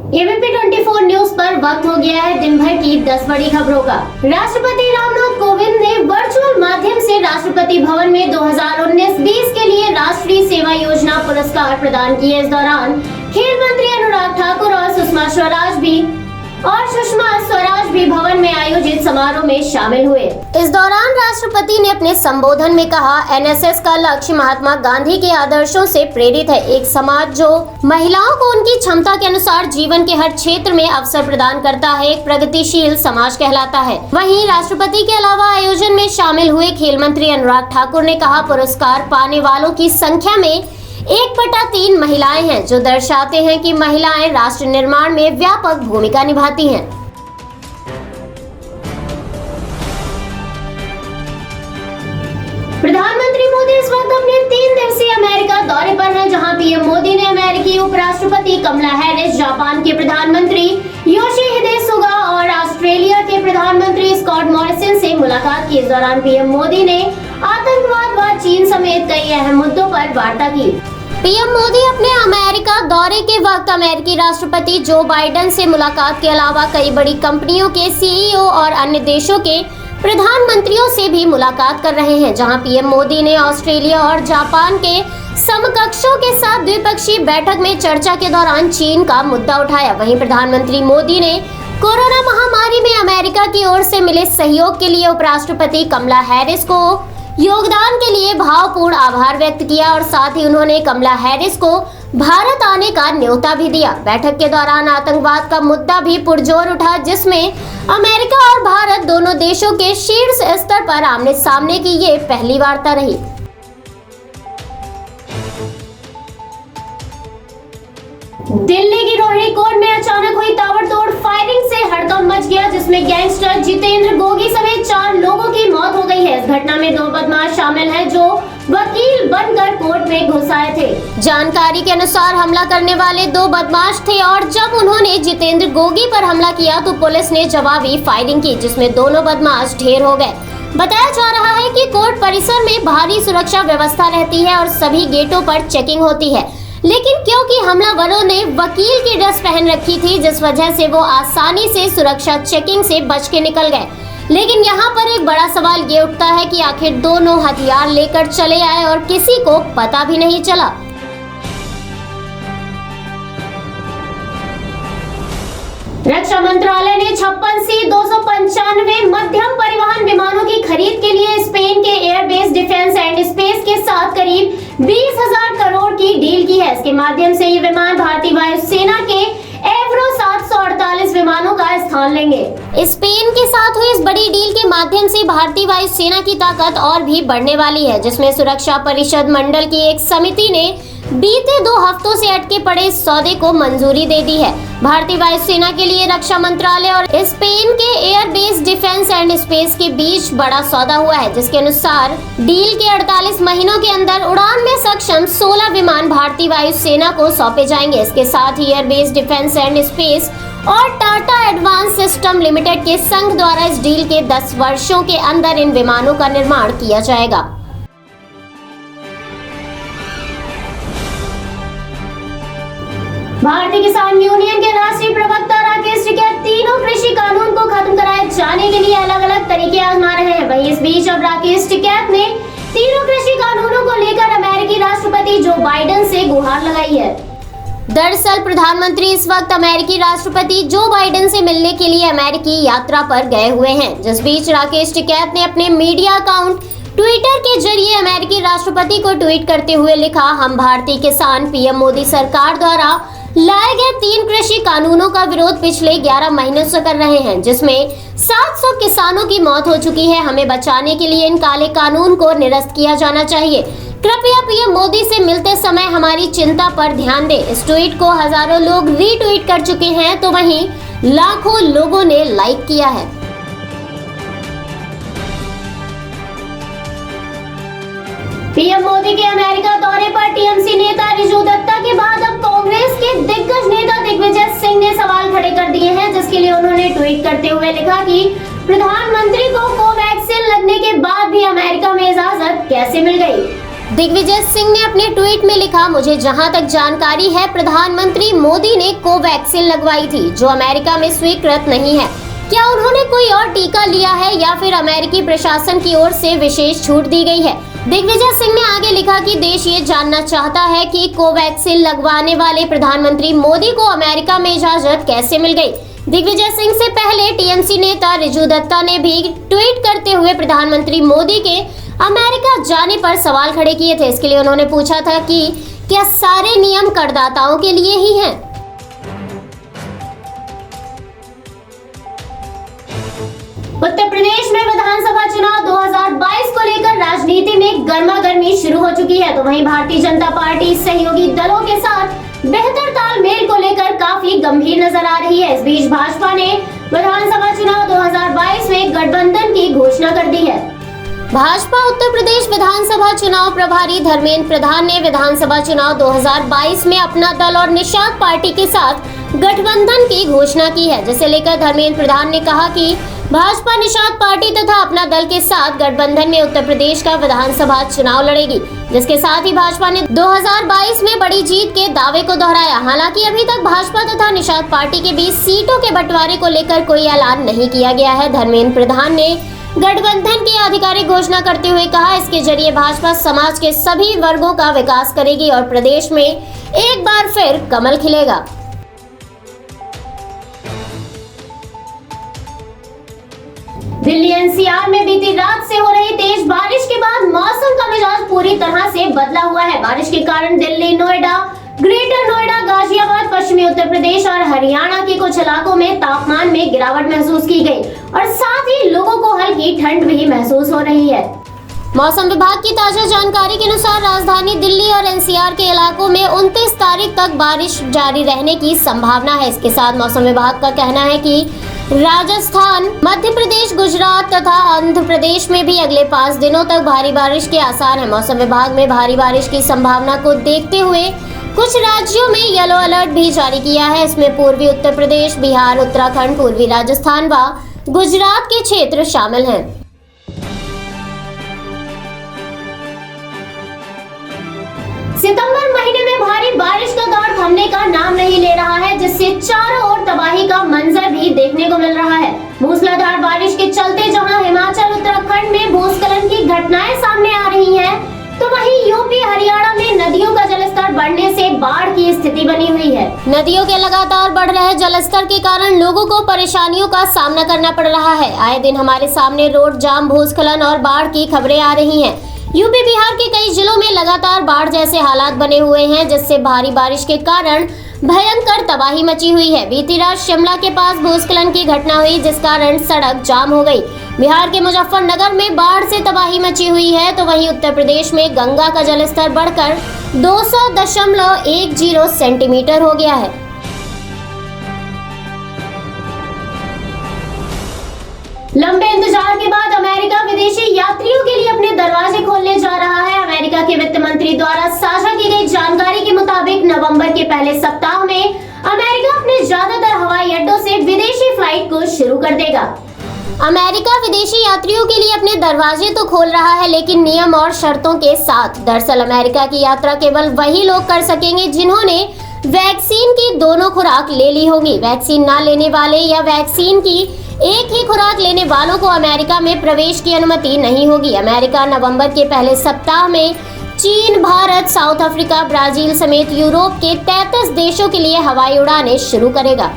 ABP 24 news पर वक्त हो गया है दिन भर की 10 बड़ी खबरों का। राष्ट्रपति रामनाथ कोविंद ने वर्चुअल माध्यम से राष्ट्रपति भवन में 2019-20 के लिए राष्ट्रीय सेवा योजना पुरस्कार प्रदान किए। इस दौरान खेल मंत्री अनुराग ठाकुर और सुषमा स्वराज भी भवन में आयोजित समारोह में शामिल हुए। इस दौरान राष्ट्रपति ने अपने संबोधन में कहा, एनएसएस का लक्ष्य महात्मा गांधी के आदर्शों से प्रेरित है। एक समाज जो महिलाओं को उनकी क्षमता के अनुसार जीवन के हर क्षेत्र में अवसर प्रदान करता है, एक प्रगतिशील समाज कहलाता है। वहीं राष्ट्रपति के अलावा आयोजन में शामिल हुए खेल मंत्री अनुराग ठाकुर ने कहा, पुरस्कार पाने वालों की संख्या में 1/3 महिलाएं हैं, जो दर्शाते हैं कि महिलाएं राष्ट्र निर्माण में व्यापक भूमिका निभाती हैं। प्रधानमंत्री मोदी इस वक्त अपने 3 दिवसीय अमेरिका दौरे पर हैं, जहां पीएम मोदी ने अमेरिकी उपराष्ट्रपति कमला हैरिस, जापान के प्रधानमंत्री योशिहिदे सुगा और ऑस्ट्रेलिया के प्रधानमंत्री स्कॉट मॉरिसन से मुलाकात की। इस दौरान पीएम मोदी ने आतंकवाद व चीन समेत कई अहम मुद्दों पर वार्ता की। पीएम मोदी अपने अमेरिका दौरे के वक्त अमेरिकी राष्ट्रपति जो बाइडेन से मुलाकात के अलावा कई बड़ी कंपनियों के सीईओ और अन्य देशों के प्रधानमंत्रियों से भी मुलाकात कर रहे हैं, जहां पीएम मोदी ने ऑस्ट्रेलिया और जापान के समकक्षों के साथ द्विपक्षीय बैठक में चर्चा के दौरान चीन का मुद्दा उठाया। वहीं प्रधानमंत्री मोदी ने कोरोना महामारी में अमेरिका की ओर से मिले सहयोग के लिए उपराष्ट्रपति कमला हैरिस को योगदान के लिए भावपूर्ण आभार व्यक्त किया और साथ ही उन्होंने कमला हैरिस को भारत आने का न्योता भी दिया। बैठक के दौरान आतंकवाद का मुद्दा भी पुरजोर उठा, जिसमें अमेरिका और भारत दोनों देशों के शीर्ष स्तर पर आमने सामने की ये पहली वार्ता रही। दिल्ली की रोहिणी कोर्ट में अचानक हुई ताबड़तोड़ फायरिंग से हड़कंप मच गया, जिसमें गैंगस्टर जितेंद्र गोगी समेत 4 लोगों की मौत हो गई है। इस घटना में 2 बदमाश शामिल हैं, जो वकील बनकर कोर्ट में घुस आए थे। जानकारी के अनुसार हमला करने वाले 2 बदमाश थे और जब उन्होंने जितेंद्र गोगी पर हमला किया तो पुलिस ने जवाबी फायरिंग की, जिसमें दोनों बदमाश ढेर हो गए। बताया जा रहा है कि कोर्ट परिसर में भारी सुरक्षा व्यवस्था रहती है और सभी गेटों पर चेकिंग होती है, लेकिन क्योंकि हमलावरों ने वकील की ड्रेस पहन रखी थी, जिस वजह से वो आसानी से सुरक्षा चेकिंग से बच के निकल गए। लेकिन यहाँ पर एक बड़ा सवाल ये उठता है कि आखिर दोनों हथियार लेकर चले आए और किसी को पता भी नहीं चला। रक्षा मंत्रालय ने 56 से 295 मध्यम परिवहन विमानों की खरीद के लिए स्पेन के एयरबेस डिफेंस एंड स्पेस के साथ करीब 20,000 करोड़ की डील की है। इसके माध्यम से ये विमान भारतीय वायुसेना के एवरो 748 विमानों का स्थान लेंगे। स्पेन के साथ हुई इस बड़ी डील के माध्यम से भारतीय वायुसेना की ताकत और भी बढ़ने वाली है, जिसमें सुरक्षा परिषद मंडल की एक समिति ने बीते 2 हफ्तों से अटके पड़े इस सौदे को मंजूरी दे दी है। भारतीय वायुसेना के लिए रक्षा मंत्रालय और स्पेन के एयरबेस डिफेंस एंड स्पेस के बीच बड़ा सौदा हुआ है, जिसके अनुसार डील के 48 महीनों के अंदर उड़ान में सक्षम 16 विमान भारतीय वायुसेना को सौंपे जाएंगे। इसके साथ ही एयरबेस डिफेंस एंड स्पेस और टाटा एडवांस सिस्टम लिमिटेड के संघ द्वारा इस डील के 10 वर्षों के अंदर इन विमानों का निर्माण किया जाएगा। भारतीय किसान यूनियन के राष्ट्रीय प्रवक्ता राकेश टिकैत तीनों कृषि कानून को खत्म कराए जाने के लिए अलग अलग तरीके आजमा रहे हैं। वहीं इस बीच अब राकेश टिकैत ने तीनों कृषि कानूनों को लेकर अमेरिकी राष्ट्रपति जो बाइडेन से गुहार लगाई है। दरअसल प्रधानमंत्री इस वक्त अमेरिकी राष्ट्रपति जो बाइडेन से मिलने के लिए अमेरिकी यात्रा पर गए हुए हैं। जिस बीच राकेश टिकैत ने अपने मीडिया अकाउंट ट्विटर के जरिए अमेरिकी राष्ट्रपति को ट्वीट करते हुए लिखा, हम भारतीय किसान पीएम मोदी सरकार द्वारा लाए गए 3 कृषि कानूनों का विरोध पिछले 11 महीनों से कर रहे हैं, जिसमें 700 किसानों की मौत हो चुकी है। हमें बचाने के लिए इन काले कानून को निरस्त किया जाना चाहिए। कृपया पीएम मोदी से मिलते समय हमारी चिंता पर ध्यान दें। इस ट्वीट को हजारों लोग रीट्वीट कर चुके हैं, तो वहीं लाखों लोगों ने लाइक किया है। पीएम मोदी के अमेरिका दौरे पर टीएमसी नेता रिजू दत्ता के बाद अब कांग्रेस के दिग्गज नेता दिग्विजय सिंह ने सवाल खड़े कर दिए हैं, जिसके लिए उन्होंने ट्वीट करते हुए लिखा कि प्रधानमंत्री को कोवैक्सीन लगने के बाद भी अमेरिका में इजाजत कैसे मिल गई। दिग्विजय सिंह ने अपने ट्वीट में लिखा, मुझे जहां तक जानकारी है प्रधानमंत्री मोदी ने कोवैक्सीन लगवाई थी जो अमेरिका में स्वीकृत नहीं है। क्या उन्होंने कोई और टीका लिया है या फिर अमेरिकी प्रशासन की ओर से विशेष छूट दी गई है? दिग्विजय सिंह ने आगे लिखा कि देश ये जानना चाहता है कि कोवैक्सीन लगवाने वाले प्रधानमंत्री मोदी को अमेरिका में इजाजत कैसे मिल गई। दिग्विजय सिंह से पहले टीएमसी नेता रिजू दत्ता ने भी ट्वीट करते हुए प्रधानमंत्री मोदी के अमेरिका जाने पर सवाल खड़े किए थे। इसके लिए उन्होंने पूछा था कि क्या सारे नियम करदाताओं के लिए ही हैं? उत्तर प्रदेश में विधानसभा चुनाव 2022 को लेकर राजनीति में गर्मागर्मी शुरू हो चुकी है, तो वहीं भारतीय जनता पार्टी सहयोगी दलों के साथ बेहतर तालमेल को लेकर काफी गंभीर नजर आ रही है। इस बीच भाजपा ने विधानसभा चुनाव 2022 में गठबंधन की घोषणा कर दी है। भाजपा उत्तर प्रदेश विधानसभा चुनाव प्रभारी धर्मेंद्र प्रधान ने विधानसभा चुनाव 2022 में अपना दल और निषाद पार्टी के साथ गठबंधन की घोषणा की है, जिसे लेकर धर्मेंद्र प्रधान ने कहा कि भाजपा निषाद पार्टी तथा अपना दल के साथ गठबंधन में उत्तर प्रदेश का विधानसभा चुनाव लड़ेगी, जिसके साथ ही भाजपा ने 2022 में बड़ी जीत के दावे को दोहराया। हालांकि अभी तक भाजपा तथा निषाद पार्टी के बीच सीटों के बंटवारे को लेकर कोई ऐलान नहीं किया गया है। धर्मेंद्र प्रधान ने गठबंधन की आधिकारिक घोषणा करते हुए कहा, इसके जरिए भाजपा समाज के सभी वर्गों का विकास करेगी और प्रदेश में एक बार फिर कमल खिलेगा। दिल्ली एनसीआर में बीती रात से हो रही तेज बारिश के बाद मौसम का मिजाज पूरी तरह से बदला हुआ है। बारिश के कारण दिल्ली, नोएडा, ग्रेटर नोएडा, गाजियाबाद, पश्चिमी उत्तर प्रदेश और हरियाणा के कुछ इलाकों में तापमान में गिरावट महसूस की गई और साथ ही लोगों को हल्की ठंड भी महसूस हो रही है। मौसम विभाग की ताजा जानकारी के अनुसार राजधानी दिल्ली और एनसीआर के इलाकों में 29 तारीख तक बारिश जारी रहने की संभावना है। इसके साथ मौसम विभाग का कहना है कि राजस्थान, मध्य प्रदेश, गुजरात तथा आंध्र प्रदेश में भी अगले 5 दिनों तक भारी बारिश के आसार हैं। मौसम विभाग में भारी बारिश की संभावना को देखते हुए कुछ राज्यों में येलो अलर्ट भी जारी किया है। इसमें पूर्वी उत्तर प्रदेश, बिहार, उत्तराखंड, पूर्वी राजस्थान व गुजरात के क्षेत्र शामिल हैं। सितंबर महीने में भारी बारिश का दौर थमने का नाम नहीं ले रहा है, जिससे चारों ओर तबाही का मंजर भी देखने को मिल रहा है। मूसलाधार बारिश के चलते जहां हिमाचल, उत्तराखंड में भूस्खलन की घटनाएं सामने आ रही हैं, तो वहीं यूपी, हरियाणा में नदियों का जलस्तर बढ़ने से बाढ़ की स्थिति बनी हुई है। नदियों के लगातार बढ़ रहे जलस्तर के कारण लोगों को परेशानियों का सामना करना पड़ रहा है। आए दिन हमारे सामने रोड जाम, भूस्खलन और बाढ़ की खबरें आ रही हैं। यूपी, बिहार के कई जिलों में लगातार बाढ़ जैसे हालात बने हुए हैं, जिससे भारी बारिश के कारण भयंकर तबाही मची हुई है। बीती रात शिमला के पास भूस्खलन की घटना हुई, जिस कारण सड़क जाम हो गई। बिहार के मुजफ्फरनगर में बाढ़ से तबाही मची हुई है, तो वहीं उत्तर प्रदेश में गंगा का जलस्तर बढ़कर 200.10 सेंटीमीटर हो गया है। लंबे इंतजार के बाद अमेरिका विदेशी यात्रियों के लिए अपने दरवाजे खोलने जा रहा है। अमेरिका के वित्त मंत्री द्वारा साझा की गई जानकारी के मुताबिक नवंबर के पहले सप्ताह में अमेरिका अपने ज्यादातर हवाई अड्डों से विदेशी फ्लाइट को शुरू कर देगा। अमेरिका विदेशी यात्रियों के लिए अपने दरवाजे तो खोल रहा है, लेकिन नियम और शर्तों के साथ। दरअसल अमेरिका की यात्रा केवल वही लोग कर सकेंगे जिन्होंने वैक्सीन की दोनों खुराक ले ली होगी। वैक्सीन ना लेने वाले या वैक्सीन की एक ही खुराक लेने वालों को अमेरिका में प्रवेश की अनुमति नहीं होगी। अमेरिका नवंबर के पहले सप्ताह में चीन, भारत, साउथ अफ्रीका, ब्राजील समेत यूरोप के 33 देशों के लिए हवाई उड़ानें शुरू करेगा।